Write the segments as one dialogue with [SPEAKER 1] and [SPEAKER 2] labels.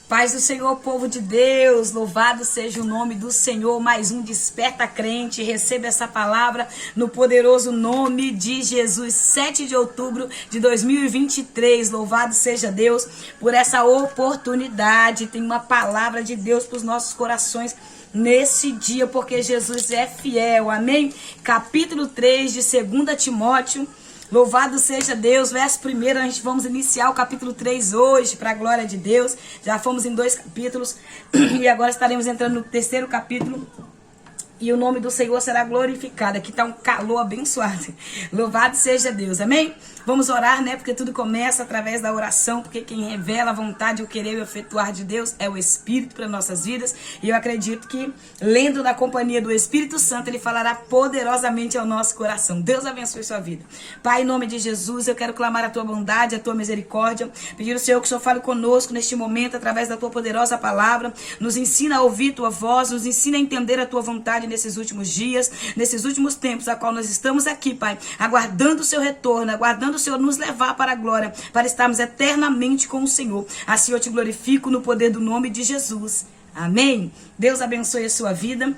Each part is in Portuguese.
[SPEAKER 1] Paz do Senhor, povo de Deus, louvado seja o nome do Senhor. Mais um Desperta Crente, receba essa palavra no poderoso nome de Jesus. 7 de outubro de 2023, louvado seja Deus por essa oportunidade. Tem uma palavra de Deus para os nossos corações nesse dia, porque Jesus é fiel, amém? Capítulo 3 de 2 Timóteo. Louvado seja Deus, verso 1, a gente vamos iniciar o capítulo 3 hoje, para a glória de Deus. Já fomos em 2 capítulos e agora estaremos entrando no 3º capítulo. E o nome do Senhor será glorificado. Aqui está um calor abençoado. Louvado seja Deus, amém? Vamos orar, né? Porque tudo começa através da oração. Porque quem revela a vontade, o querer e o efetuar de Deus é o Espírito para nossas vidas. E eu acredito que, lendo na companhia do Espírito Santo, Ele falará poderosamente ao nosso coração. Deus abençoe sua vida. Pai, em nome de Jesus, eu quero clamar a Tua bondade, a Tua misericórdia. Pedir ao Senhor que o Senhor fale conosco neste momento, através da Tua poderosa palavra. Nos ensina a ouvir Tua voz, nos ensina a entender a Tua vontade nesses últimos dias, nesses últimos tempos, a qual nós estamos aqui, Pai, aguardando o Seu retorno, aguardando o Senhor nos levar para a glória, para estarmos eternamente com o Senhor. Assim eu te glorifico no poder do nome de Jesus. Amém? Deus abençoe a sua vida.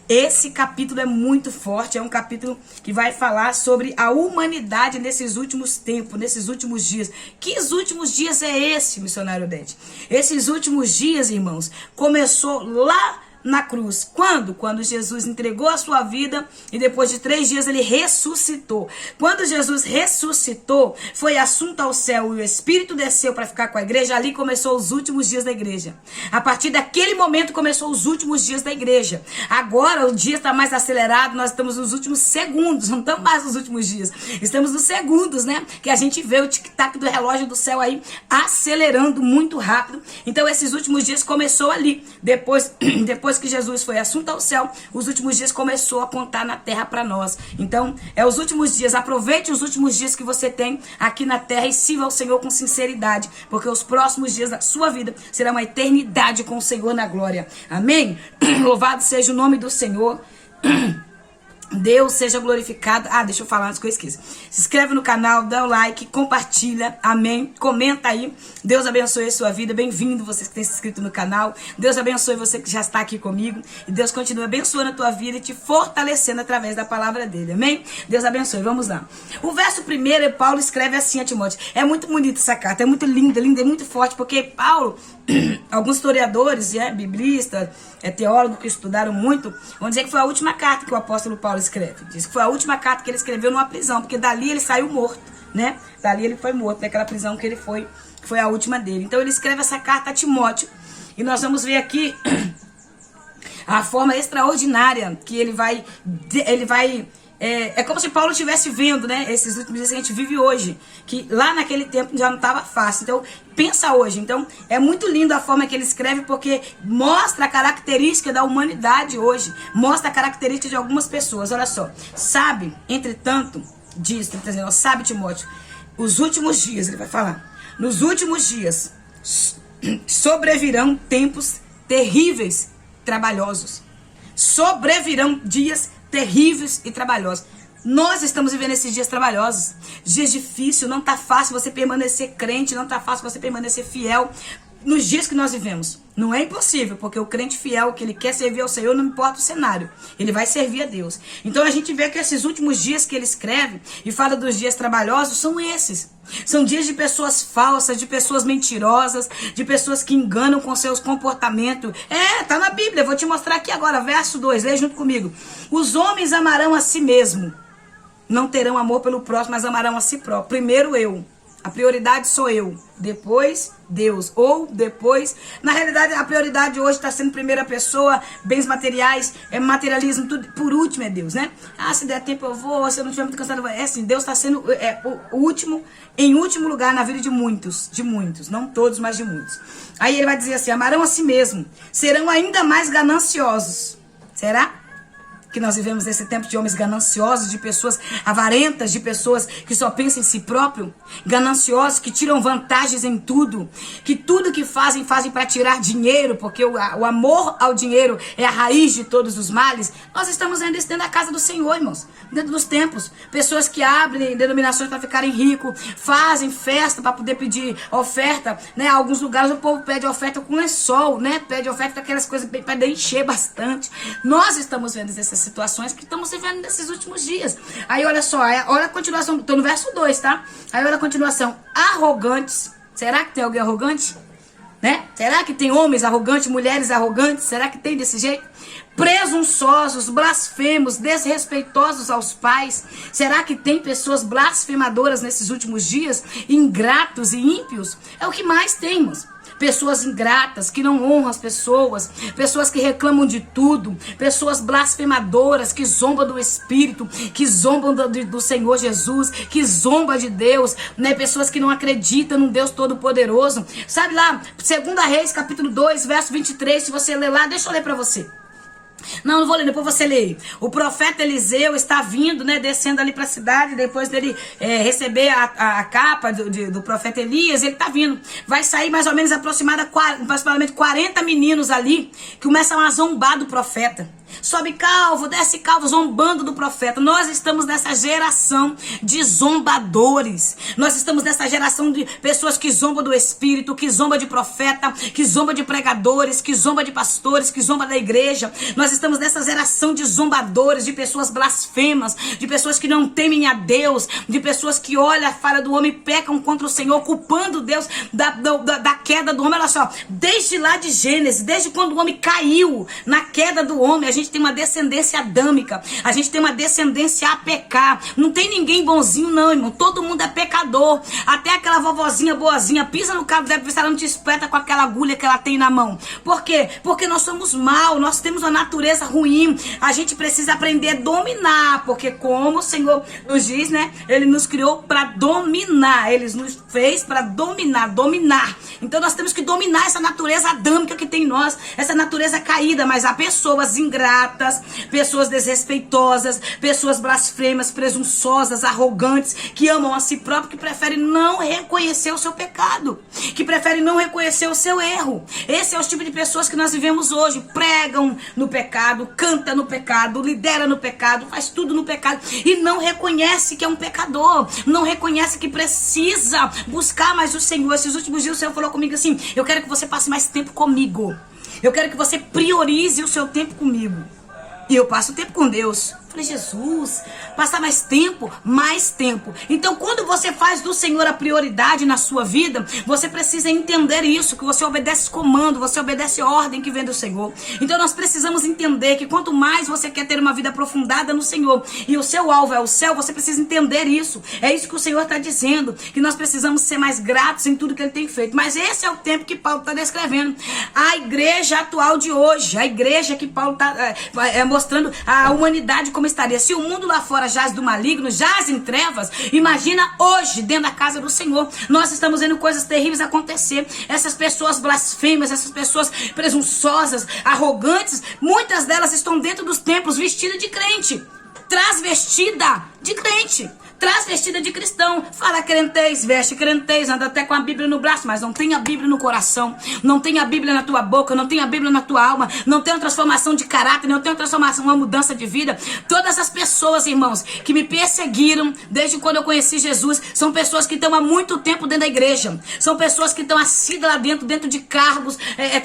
[SPEAKER 1] Esse capítulo é muito forte, é um capítulo que vai falar sobre a humanidade nesses últimos tempos, nesses últimos dias. Que últimos dias é esse, missionário Odete? Esses últimos dias, irmãos, começou lá na cruz. Quando? Quando Jesus entregou a sua vida e depois de 3 dias ele ressuscitou. Quando Jesus ressuscitou, foi assunto ao céu e o Espírito desceu para ficar com a igreja. Ali começou os últimos dias da igreja. A partir daquele momento começou os últimos dias da igreja. Agora o dia está mais acelerado, nós estamos nos últimos segundos, não estamos mais nos últimos dias. Estamos nos segundos, né? Que a gente vê o tic-tac do relógio do céu aí acelerando muito rápido. Então esses últimos dias começou ali. Depois que Jesus foi assunto ao céu, os últimos dias começou a contar na terra para nós. Então, é os últimos dias. Aproveite os últimos dias que você tem aqui na terra e sirva ao Senhor com sinceridade, porque os próximos dias da sua vida será uma eternidade com o Senhor na glória. Amém? Louvado seja o nome do Senhor. Deus seja glorificado. Deixa eu falar antes que eu esqueça. Se inscreve no canal, dá o like, compartilha, amém. Comenta aí. Deus abençoe a sua vida. Bem-vindo você que tem se inscrito no canal. Deus abençoe você que já está aqui comigo. E Deus continue abençoando a tua vida e te fortalecendo através da palavra dele, amém? Deus abençoe. Vamos lá. O verso 1, Paulo escreve assim a Timóteo. É muito bonita essa carta, é muito linda, linda, é muito forte, porque Paulo, alguns historiadores, biblistas, teólogos que estudaram muito, vão dizer que foi a última carta que o apóstolo Paulo escreve. Diz que foi a última carta que ele escreveu numa prisão, porque dali ele saiu morto, né? Dali ele foi morto, naquela prisão que ele foi a última dele. Então ele escreve essa carta a Timóteo, e nós vamos ver aqui a forma extraordinária que ele vai é como se Paulo estivesse vendo, né, esses últimos dias que a gente vive hoje, que lá naquele tempo já não estava fácil. Então, pensa hoje. Então, é muito lindo a forma que ele escreve, porque mostra a característica da humanidade hoje, mostra a característica de algumas pessoas. Olha só, sabe, entretanto, diz, ele está dizendo, sabe, Timóteo, os últimos dias, ele vai falar, nos últimos dias sobrevirão tempos terríveis, trabalhosos. Sobrevirão dias terríveis e trabalhosos. Nós estamos vivendo esses dias trabalhosos, dias difíceis, não está fácil você permanecer crente, não está fácil você permanecer fiel nos dias que nós vivemos. Não é impossível, porque o crente fiel, que ele quer servir ao Senhor, não importa o cenário, ele vai servir a Deus. Então a gente vê que esses últimos dias que ele escreve e fala dos dias trabalhosos são esses. São dias de pessoas falsas, de pessoas mentirosas, de pessoas que enganam com seus comportamentos. Tá na Bíblia, vou te mostrar aqui agora, verso 2, lê junto comigo. Os homens amarão a si mesmo, não terão amor pelo próximo, mas amarão a si próprio. Primeiro eu. A prioridade sou eu, depois Deus, ou depois... Na realidade, a prioridade hoje está sendo primeira pessoa, bens materiais, materialismo, tudo. Por último é Deus, né? Se der tempo eu vou, se eu não estiver muito cansado, é assim, Deus está sendo o último, em último lugar na vida de muitos, não todos, mas de muitos. Aí ele vai dizer assim, amarão a si mesmo, serão ainda mais gananciosos. Será? que nós vivemos nesse tempo de homens gananciosos, de pessoas avarentas, de pessoas que só pensam em si próprio, gananciosos, que tiram vantagens em tudo que fazem para tirar dinheiro, porque o amor ao dinheiro é a raiz de todos os males. Nós estamos ainda dentro da casa do Senhor, irmãos, dentro dos templos, pessoas que abrem denominações para ficarem ricos, fazem festa para poder pedir oferta, né? Alguns lugares o povo pede oferta com lençol, né? Pede oferta com aquelas coisas para encher bastante. Nós estamos vendo essas situações que estamos vivendo nesses últimos dias. Aí olha só, olha a continuação, estou no verso 2, tá? Aí olha a continuação, arrogantes. Será que tem alguém arrogante? Né? Será que tem homens arrogantes, mulheres arrogantes? Será que tem desse jeito? Presunçosos, blasfemos, desrespeitosos aos pais. Será que tem pessoas blasfemadoras nesses últimos dias? Ingratos e ímpios? É o que mais temos. Pessoas ingratas, que não honram as pessoas, pessoas que reclamam de tudo, pessoas blasfemadoras, que zombam do Espírito, que zombam do Senhor Jesus, que zombam de Deus, né? Pessoas que não acreditam num Deus Todo-Poderoso. Sabe lá, 2 Reis, capítulo 2, verso 23, se você ler lá, deixa eu ler para você. Não vou ler, depois você lê. O profeta Eliseu está vindo, né, descendo ali para a cidade, depois dele receber a capa do profeta Elias, ele está vindo. Vai sair mais ou menos aproximadamente 40 meninos ali, que começam a zombar do profeta. Sobe calvo, desce calvo, zombando do profeta. Nós estamos nessa geração de zombadores. Nós estamos nessa geração de pessoas que zombam do Espírito, que zombam de profeta, que zombam de pregadores, que zombam de pastores, que zombam da igreja. Nós estamos nessa geração de zombadores, de pessoas blasfemas, de pessoas que não temem a Deus, de pessoas que olham a falha do homem e pecam contra o Senhor, culpando Deus da queda do homem. Olha só, desde lá de Gênesis, desde quando o homem caiu na queda do homem, a gente tem uma descendência adâmica, a gente tem uma descendência a pecar. Não tem ninguém bonzinho não, irmão, todo mundo é pecador. Até aquela vovozinha boazinha pisa no cabo dela, se ela não te espeta com aquela agulha que ela tem na mão. Por quê? Porque nós somos maus, nós temos uma natureza ruim. A gente precisa aprender a dominar, porque como o Senhor nos diz, né, Ele nos criou para dominar, Ele nos fez para dominar. Então nós temos que dominar essa natureza adâmica que tem em nós, essa natureza caída. Mas há pessoas ingratas, pessoas desrespeitosas, pessoas blasfemas, presunçosas, arrogantes, que amam a si próprio, que preferem não reconhecer o seu pecado, que preferem não reconhecer o seu erro. Esse é o tipo de pessoas que nós vivemos hoje. Pregam no pecado, canta no pecado, lidera no pecado, faz tudo no pecado e não reconhece que é um pecador, não reconhece que precisa buscar mais o Senhor. Esses últimos dias o Senhor falou comigo assim: eu quero que você passe mais tempo comigo, eu quero que você priorize o seu tempo comigo. E eu passo tempo com Deus. Falei, Jesus, passar mais tempo. Então, quando você faz do Senhor a prioridade na sua vida, você precisa entender isso, que você obedece comando, você obedece ordem que vem do Senhor. Então, nós precisamos entender que quanto mais você quer ter uma vida aprofundada no Senhor, e o seu alvo é o céu, você precisa entender isso. É isso que o Senhor está dizendo, que nós precisamos ser mais gratos em tudo que Ele tem feito. Mas esse é o tempo que Paulo está descrevendo. A igreja atual de hoje, a igreja que Paulo está mostrando a humanidade como estaria. Se o mundo lá fora jaz do maligno, jaz em trevas, imagina hoje dentro da casa do Senhor. Nós estamos vendo coisas terríveis acontecer. Essas pessoas blasfemas, essas pessoas presunçosas, arrogantes, muitas delas estão dentro dos templos vestidas de crente, transvestida de crente, transvestida de cristão. Fala crentez, veste crentez, anda até com a Bíblia no braço, mas não tem a Bíblia no coração, não tem a Bíblia na tua boca, não tem a Bíblia na tua alma, não tem uma transformação de caráter, não tem uma transformação, uma mudança de vida. Todas as pessoas, irmãos, que me perseguiram desde quando eu conheci Jesus, são pessoas que estão há muito tempo dentro da igreja, são pessoas que estão assíduas lá dentro de cargos,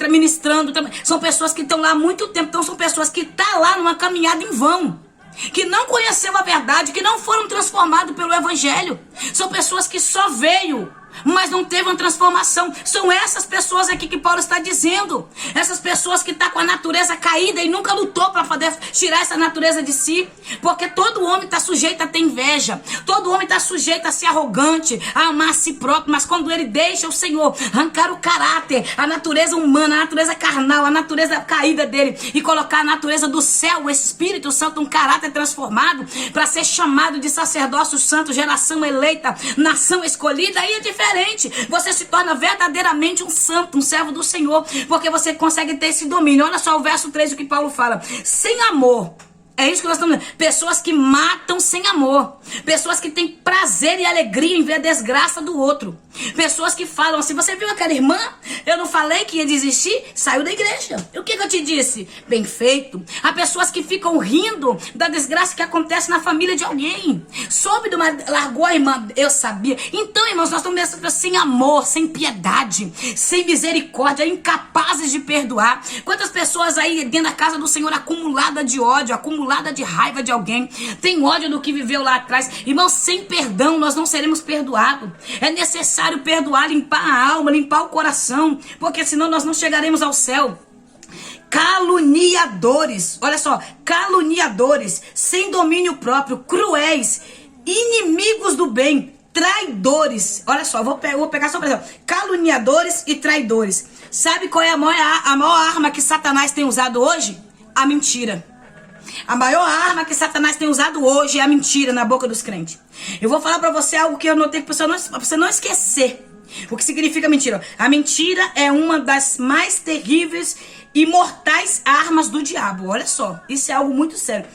[SPEAKER 1] ministrando, são pessoas que estão lá há muito tempo. Então são pessoas que estão lá numa caminhada em vão, que não conheceu a verdade, que não foram transformados pelo Evangelho. São pessoas que só veio, mas não teve uma transformação. São essas pessoas aqui que Paulo está dizendo. Essas pessoas que estão com a natureza caída e nunca lutou para poder tirar essa natureza de si. Porque todo homem está sujeito a ter inveja. Todo homem está sujeito a ser arrogante, a amar a si próprio. Mas quando ele deixa o Senhor arrancar o caráter, a natureza humana, a natureza carnal, a natureza caída dele, e colocar a natureza do céu, o Espírito Santo, um caráter transformado, para ser chamado de sacerdócio santo, geração eleita, nação escolhida, aí é diferente. Você se torna verdadeiramente um santo, um servo do Senhor, porque você consegue ter esse domínio. Olha só o verso 3, o que Paulo fala: sem amor É isso que nós estamos vendo. Pessoas que matam sem amor. Pessoas que têm prazer e alegria em ver a desgraça do outro. Pessoas que falam assim, você viu aquela irmã? Eu não falei que ia desistir? Saiu da igreja. E o que eu te disse? Bem feito. Há pessoas que ficam rindo da desgraça que acontece na família de alguém. Soube de uma... Largou a irmã. Eu sabia. Então, irmãos, nós estamos vendo sem amor, sem piedade, sem misericórdia, incapazes de perdoar. Quantas pessoas aí dentro da casa do Senhor acumulada de ódio, acumulada de raiva de alguém, tem ódio do que viveu lá atrás. Irmãos, sem perdão nós não seremos perdoados. É necessário perdoar, limpar a alma, limpar o coração, porque senão nós não chegaremos ao céu. Caluniadores, olha só, caluniadores, sem domínio próprio, cruéis, inimigos do bem, traidores. Olha só, eu vou pegar só para exemplo, caluniadores e traidores. Sabe qual é a maior arma que Satanás tem usado hoje? A mentira. A maior arma que Satanás tem usado hoje é a mentira na boca dos crentes. Eu vou falar pra você algo que eu notei pra você não esquecer. O que significa mentira? A mentira é uma das mais terríveis e mortais armas do diabo. Olha só, isso é algo muito sério.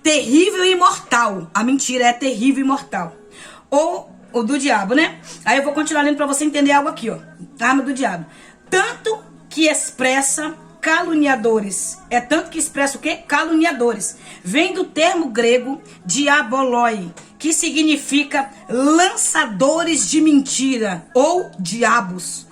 [SPEAKER 1] Terrível e mortal. A mentira é terrível e mortal. Ou do diabo, né? Aí eu vou continuar lendo pra você entender algo aqui, ó. Arma do diabo. Tanto que expressa... caluniadores. É tanto que expressa o quê? Caluniadores. Vem do termo grego diaboloi, que significa lançadores de mentira ou diabos.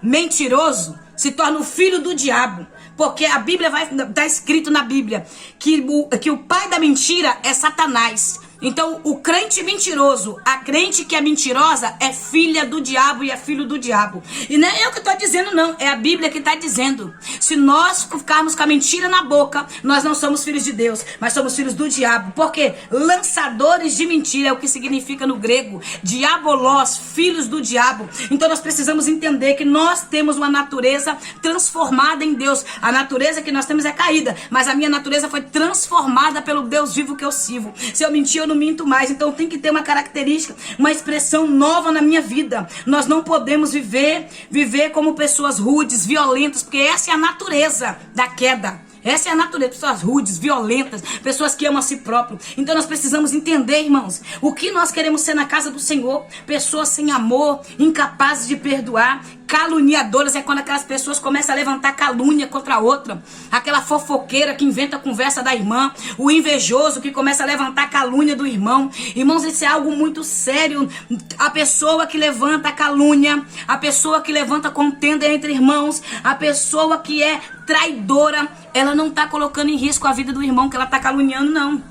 [SPEAKER 1] Mentiroso se torna o filho do diabo, porque a Bíblia tá escrito na Bíblia que o pai da mentira é Satanás. Então, o crente mentiroso, a crente que é mentirosa, é filha do diabo e é filho do diabo. E não é eu que estou dizendo, não. É a Bíblia que está dizendo. Se nós ficarmos com a mentira na boca, nós não somos filhos de Deus, mas somos filhos do diabo. Por quê? Lançadores de mentira é o que significa no grego. Diabolós, filhos do diabo. Então, nós precisamos entender que nós temos uma natureza transformada em Deus. A natureza que nós temos é caída, mas a minha natureza foi transformada pelo Deus vivo que eu sirvo. Se eu mentir, eu não minto mais. Então tem que ter uma característica, uma expressão nova na minha vida. Nós não podemos viver como pessoas rudes, violentas, porque essa é a natureza da queda. Essa é a natureza, pessoas rudes, violentas, pessoas que amam a si próprio. Então nós precisamos entender, irmãos, o que nós queremos ser na casa do Senhor. Pessoas sem amor, incapazes de perdoar. Caluniadoras é quando aquelas pessoas começam a levantar calúnia contra a outra. Aquela fofoqueira que inventa a conversa da irmã. O invejoso que começa a levantar calúnia do irmão. Irmãos, isso é algo muito sério. A pessoa que levanta a calúnia, a pessoa que levanta contenda entre irmãos, a pessoa que é traidora, ela não está colocando em risco a vida do irmão que ela está caluniando, não.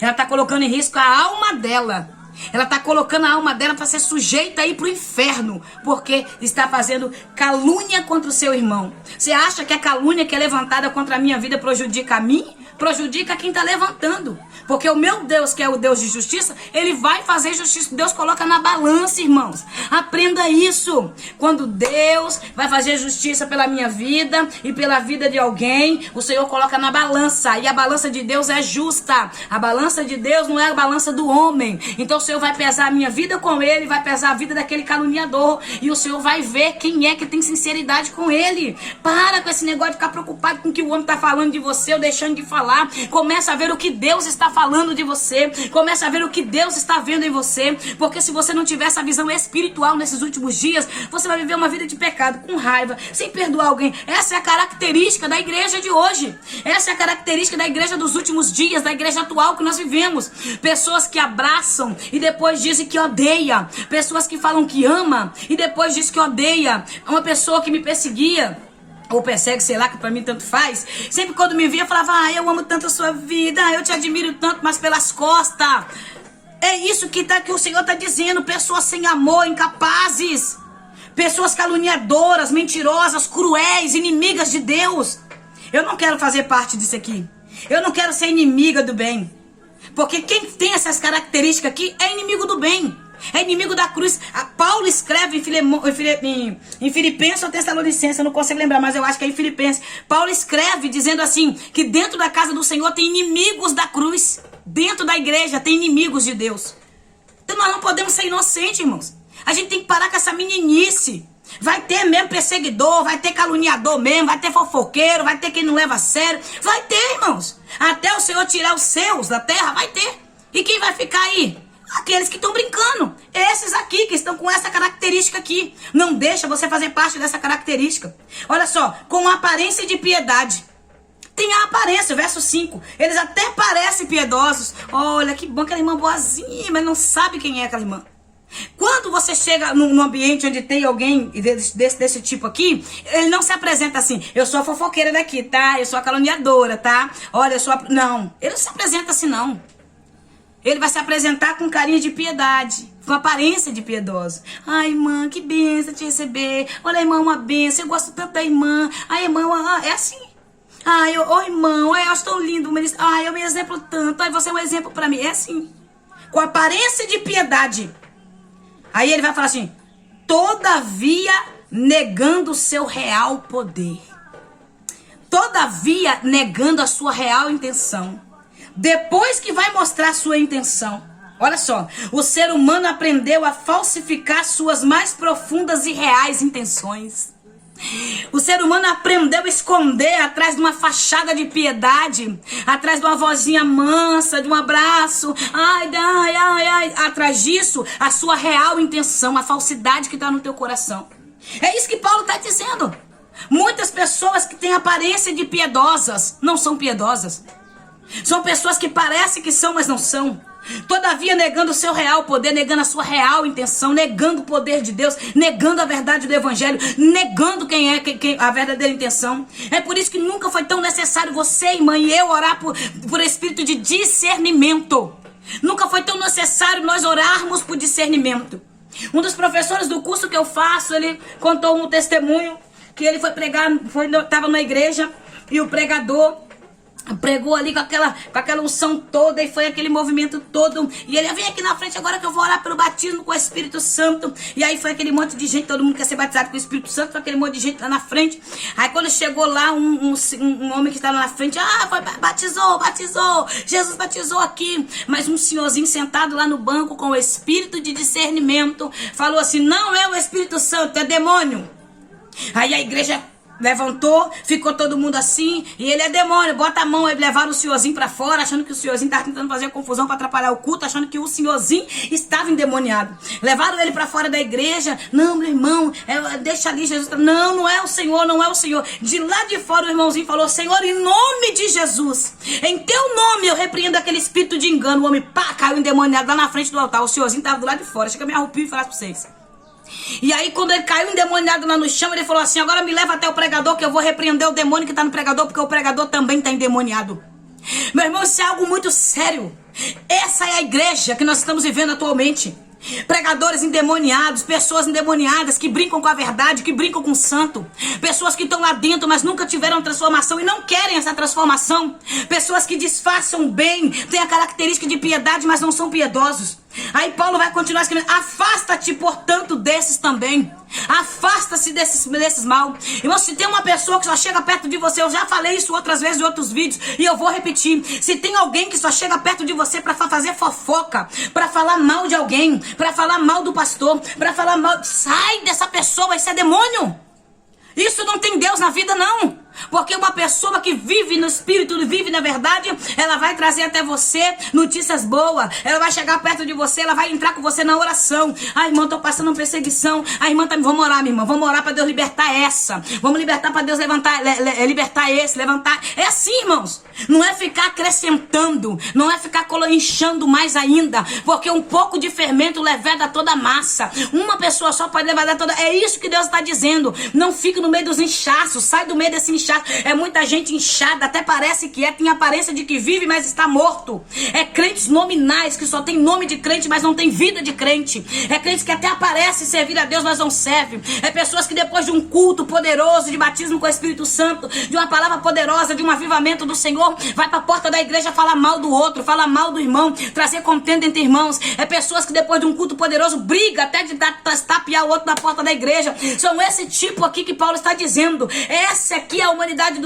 [SPEAKER 1] Ela está colocando em risco a alma dela. Ela está colocando a alma dela para ser sujeita a ir para o inferno, porque está fazendo calúnia contra o seu irmão. Você acha que a calúnia que é levantada contra a minha vida prejudica a mim? Prejudica quem está levantando. Porque o meu Deus, que é o Deus de justiça, ele vai fazer justiça. Deus coloca na balança, irmãos. Aprenda isso. Quando Deus vai fazer justiça pela minha vida e pela vida de alguém, o Senhor coloca na balança. E a balança de Deus é justa. A balança de Deus não é a balança do homem. Então o Senhor vai pesar a minha vida com ele, vai pesar a vida daquele caluniador. E o Senhor vai ver quem é que tem sinceridade com ele. Para com esse negócio de ficar preocupado com o que o homem está falando de você ou deixando de falar. Começa a ver o que Deus está falando de você. Começa a ver o que Deus está vendo em você. Porque se você não tiver essa visão espiritual nesses últimos dias, você vai viver uma vida de pecado, com raiva, sem perdoar alguém. Essa é a característica da igreja de hoje. Essa é a característica da igreja dos últimos dias, da igreja atual que nós vivemos. Pessoas que abraçam e depois dizem que odeia. Pessoas que falam que ama e depois dizem que odeia. Uma pessoa que me perseguia ou persegue, sei lá, que pra mim tanto faz. Sempre quando me via, eu falava, eu amo tanto a sua vida, eu te admiro tanto, mas pelas costas. É isso que o Senhor tá dizendo. Pessoas sem amor, incapazes. Pessoas caluniadoras, mentirosas, cruéis, inimigas de Deus. Eu não quero fazer parte disso aqui. Eu não quero ser inimiga do bem. Porque quem tem essas características aqui é inimigo do bem. É inimigo da cruz. Paulo escreve em Filipenses ou Tessalonicenses, eu não consigo lembrar, mas eu acho que é em Filipenses. Paulo escreve dizendo assim, que dentro da casa do Senhor tem inimigos da cruz. Dentro da igreja tem inimigos de Deus. Então nós não podemos ser inocentes, irmãos. A gente tem que parar com essa meninice. Vai ter mesmo perseguidor, vai ter caluniador mesmo, vai ter fofoqueiro, vai ter quem não leva a sério. Vai ter, irmãos. Até o Senhor tirar os seus da terra, vai ter. E quem vai ficar aí? Aqueles que estão brincando. Esses aqui, que estão com essa característica aqui. Não deixa você fazer parte dessa característica. Olha só, com aparência de piedade. Tem a aparência, verso 5. Eles até parecem piedosos. Olha, que bom, aquela irmã boazinha, mas não sabe quem é aquela irmã. Quando você chega num ambiente onde tem alguém desse tipo aqui, ele não se apresenta assim: eu sou a fofoqueira daqui, tá? Eu sou a caluniadora, tá? Olha, eu sou a... Não, ele não se apresenta assim, não. Ele vai se apresentar com carinha de piedade, com aparência de piedoso. Ai, irmã, que bênção te receber. Olha, irmã, uma bênção. Eu gosto tanto da irmã. Ai, irmã, é assim. Ai, ô irmão, eu acho tão lindo. Ai, eu me exemplo tanto. Ai, você é um exemplo pra mim. É assim. Com aparência de piedade. Aí ele vai falar assim: todavia negando o seu real poder. Todavia negando a sua real intenção. Depois que vai mostrar sua intenção. Olha só, o ser humano aprendeu a falsificar suas mais profundas e reais intenções. O ser humano aprendeu a esconder atrás de uma fachada de piedade, atrás de uma vozinha mansa, de um abraço, atrás disso, a sua real intenção, a falsidade que está no teu coração. É isso que Paulo está dizendo. Muitas pessoas que têm aparência de piedosas não são piedosas. São pessoas que parecem que são, mas não são. Todavia negando o seu real poder, negando a sua real intenção, negando o poder de Deus, negando a verdade do evangelho, negando quem é a verdadeira intenção. É por isso que nunca foi tão necessário você, irmã, e eu orar por espírito de discernimento. Nunca foi tão necessário nós orarmos por discernimento. Um dos professores do curso que eu faço, ele contou um testemunho que ele foi pregar, estava na igreja e o pregador pregou ali com aquela unção toda, e foi aquele movimento todo, e ele vem aqui na frente agora que eu vou orar pelo batismo com o Espírito Santo. E aí foi aquele monte de gente, todo mundo quer ser batizado com o Espírito Santo, foi aquele monte de gente lá na frente. Aí quando chegou lá um homem que estava na frente, batizou, Jesus batizou aqui. Mas um senhorzinho sentado lá no banco com o espírito de discernimento falou assim: não é o Espírito Santo, é demônio. Aí a igreja levantou, ficou todo mundo assim, e ele é demônio, bota a mão. Aí levaram o senhorzinho pra fora, achando que o senhorzinho estava tentando fazer confusão para atrapalhar o culto, achando que o senhorzinho estava endemoniado. Levaram ele pra fora da igreja. Não, meu irmão, deixa ali, Jesus. Não, não é o Senhor, não é o Senhor. De lá de fora o irmãozinho falou: Senhor, em nome de Jesus, em teu nome eu repreendo aquele espírito de engano. O homem, caiu endemoniado lá na frente do altar. O senhorzinho estava do lado de fora. Chega, me arrupio e falar pra vocês. E aí quando ele caiu endemoniado lá no chão, ele falou assim: agora me leva até o pregador, que eu vou repreender o demônio que está no pregador, porque o pregador também está endemoniado. Meu irmão, isso é algo muito sério. Essa é a igreja que nós estamos vivendo atualmente. Pregadores endemoniados, pessoas endemoniadas que brincam com a verdade, que brincam com o santo. Pessoas que estão lá dentro, mas nunca tiveram transformação e não querem essa transformação. Pessoas que disfarçam bem, têm a característica de piedade, mas não são piedosos. Aí Paulo vai continuar escrevendo: afasta-te, portanto, desses também. Afasta-se desses mal. Irmão, se tem uma pessoa que só chega perto de você, eu já falei isso outras vezes em outros vídeos, e eu vou repetir: se tem alguém que só chega perto de você para fazer fofoca, para falar mal de alguém, para falar mal do pastor, para falar mal, sai dessa pessoa, isso é demônio. Isso não tem Deus na vida, não. Porque uma pessoa que vive no Espírito, vive na verdade, ela vai trazer até você notícias boas. Ela vai chegar perto de você, ela vai entrar com você na oração. Ah, irmã, tô passando uma perseguição. Ah, irmã, vamos orar, minha irmã. Vamos orar para Deus libertar essa. Vamos libertar para Deus libertar esse, levantar. É assim, irmãos. Não é ficar acrescentando, não é ficar inchando mais ainda. Porque um pouco de fermento leveda toda a massa. Uma pessoa só pode levar toda. É isso que Deus está dizendo. Não fique no meio dos inchaços, sai do meio desse inchaço. É muita gente inchada, até parece que tem aparência de que vive, mas está morto. É crentes nominais, que só tem nome de crente, mas não tem vida de crente. É crentes que até aparece servir a Deus, mas não serve. É pessoas que depois de um culto poderoso, de batismo com o Espírito Santo, de uma palavra poderosa, de um avivamento do Senhor, vai para a porta da igreja falar mal do outro, falar mal do irmão, trazer contenda entre irmãos. É pessoas que depois de um culto poderoso briga até de tapear o outro na porta da igreja. São esse tipo aqui que Paulo está dizendo. Essa aqui é a humanidade,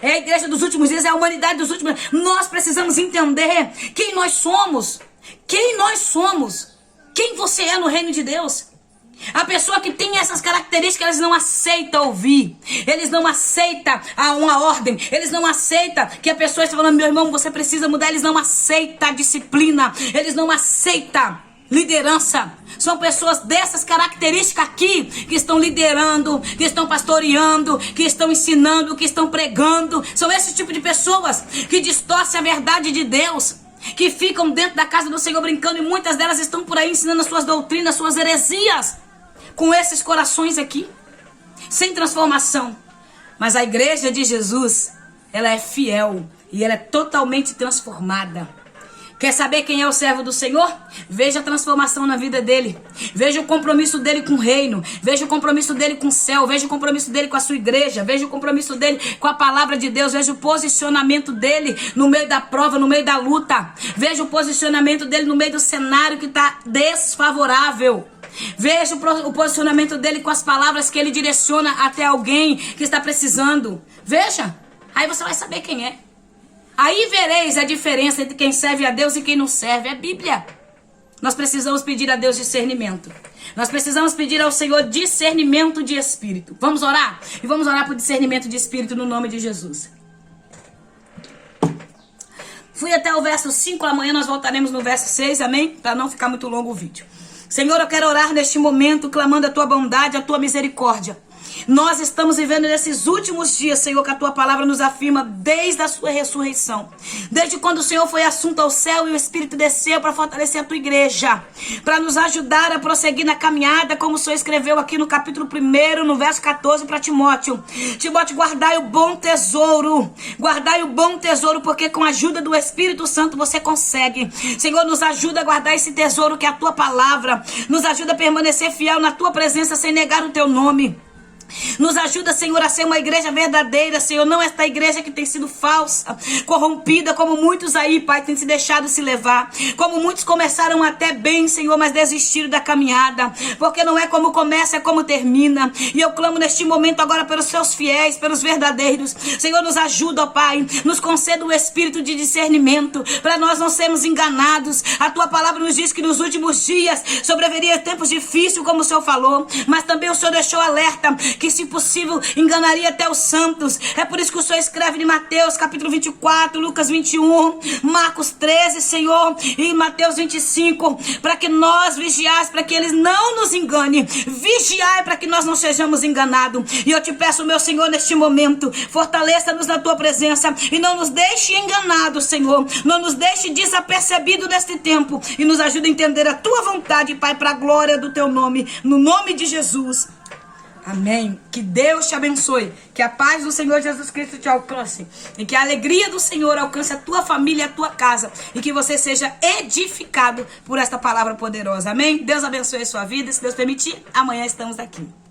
[SPEAKER 1] é a igreja dos últimos dias, é a humanidade dos últimos dias. Nós precisamos entender quem nós somos. Quem nós somos. Quem você é no reino de Deus. A pessoa que tem essas características, eles não aceitam ouvir. Eles não aceitam uma ordem. Eles não aceitam que a pessoa está falando, meu irmão, você precisa mudar. Eles não aceitam a disciplina. Eles não aceitam liderança. São pessoas dessas características aqui que estão liderando, que estão pastoreando, que estão ensinando, que estão pregando. São esse tipo de pessoas que distorcem a verdade de Deus, que ficam dentro da casa do Senhor brincando, e muitas delas estão por aí ensinando as suas doutrinas, suas heresias, com esses corações aqui, sem transformação. Mas a igreja de Jesus, ela é fiel e ela é totalmente transformada. Quer saber quem é o servo do Senhor? Veja a transformação na vida dele. Veja o compromisso dele com o reino. Veja o compromisso dele com o céu. Veja o compromisso dele com a sua igreja. Veja o compromisso dele com a palavra de Deus. Veja o posicionamento dele no meio da prova, no meio da luta. Veja o posicionamento dele no meio do cenário que está desfavorável. Veja o posicionamento dele com as palavras que ele direciona até alguém que está precisando. Veja. Aí você vai saber quem é. Aí vereis a diferença entre quem serve a Deus e quem não serve. É a Bíblia. Nós precisamos pedir a Deus discernimento. Nós precisamos pedir ao Senhor discernimento de espírito. Vamos orar? E vamos orar por discernimento de espírito no nome de Jesus. Fui até o verso 5, amanhã nós voltaremos no verso 6, amém? Para não ficar muito longo o vídeo. Senhor, eu quero orar neste momento, clamando a tua bondade, a tua misericórdia. Nós estamos vivendo nesses últimos dias, Senhor, que a tua palavra nos afirma desde a sua ressurreição. Desde quando o Senhor foi assunto ao céu e o Espírito desceu para fortalecer a tua igreja, para nos ajudar a prosseguir na caminhada, como o Senhor escreveu aqui no capítulo 1, no verso 14 para Timóteo. Timóteo, guardai o bom tesouro. Guardai o bom tesouro, porque com a ajuda do Espírito Santo você consegue. Senhor, nos ajuda a guardar esse tesouro que é a tua palavra. Nos ajuda a permanecer fiel na tua presença sem negar o teu nome. Nos ajuda, Senhor, a ser uma igreja verdadeira, Senhor, não esta igreja que tem sido falsa, corrompida, como muitos aí, Pai, têm se deixado se levar, como muitos começaram até bem, Senhor, mas desistiram da caminhada, porque não é como começa, é como termina. E eu clamo neste momento agora pelos seus fiéis, pelos verdadeiros. Senhor, nos ajuda, ó Pai, nos conceda o espírito de discernimento, para nós não sermos enganados. A tua palavra nos diz que nos últimos dias sobreviria tempos difíceis, como o Senhor falou, mas também o Senhor deixou alerta que, se possível, enganaria até os santos. É por isso que o Senhor escreve em Mateus capítulo 24, Lucas 21, Marcos 13, Senhor, e Mateus 25, para que nós vigiássemos, para que eles não nos enganem. Vigiai para que nós não sejamos enganados. E eu te peço, meu Senhor, neste momento, fortaleça-nos na tua presença e não nos deixe enganados, Senhor. Não nos deixe desapercebidos neste tempo e nos ajude a entender a tua vontade, Pai, para a glória do teu nome, no nome de Jesus. Amém. Que Deus te abençoe. Que a paz do Senhor Jesus Cristo te alcance. E que a alegria do Senhor alcance a tua família e a tua casa. E que você seja edificado por esta palavra poderosa. Amém. Deus abençoe a sua vida. Se Deus permitir, amanhã estamos aqui.